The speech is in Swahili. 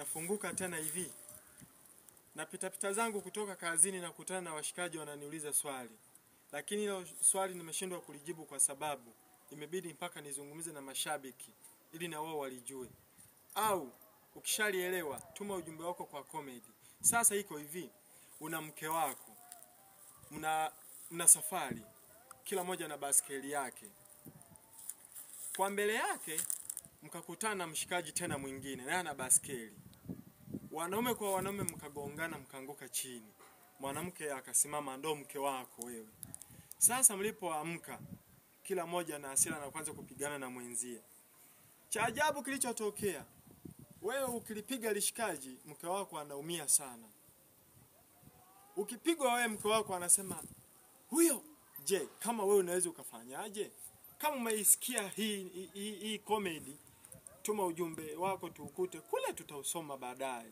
Nafunguka tena hivi. Na pita zangu kutoka kazini na kutana na washikaji wananiuliza swali. Lakini hilo swali nimeshindwa kulijibu kwa sababu imebidi mpaka nizungumze na mashabiki ili na wao walijue. Au ukishalielewa tuma ujumbe wako kwa comedy. Sasa iko hivi, una mke wako. Mna safari. Kila moja na baskeli yake. Kwa mbele yake mkakutana na mshikaji tena mwingine naye ana baskeli. Wanaume kwa wanaume mkagongana mkaanguka chini. Mwanamke akasimama, ndo mke wako wewe. Sasa mlipoamka kila moja na hasira na kwanza kupigana na mwenzie. Cha ajabu kilichotokea, wewe ukilipiga lishikaji mke wako anaumia sana. Ukipigwa wewe mke wako anasema huyo. Je, kama wewe unaweza ukafanyaje? Kama umeisikia hii comedy, tuma ujumbe wako tuukute kule, tutausoma baadaye.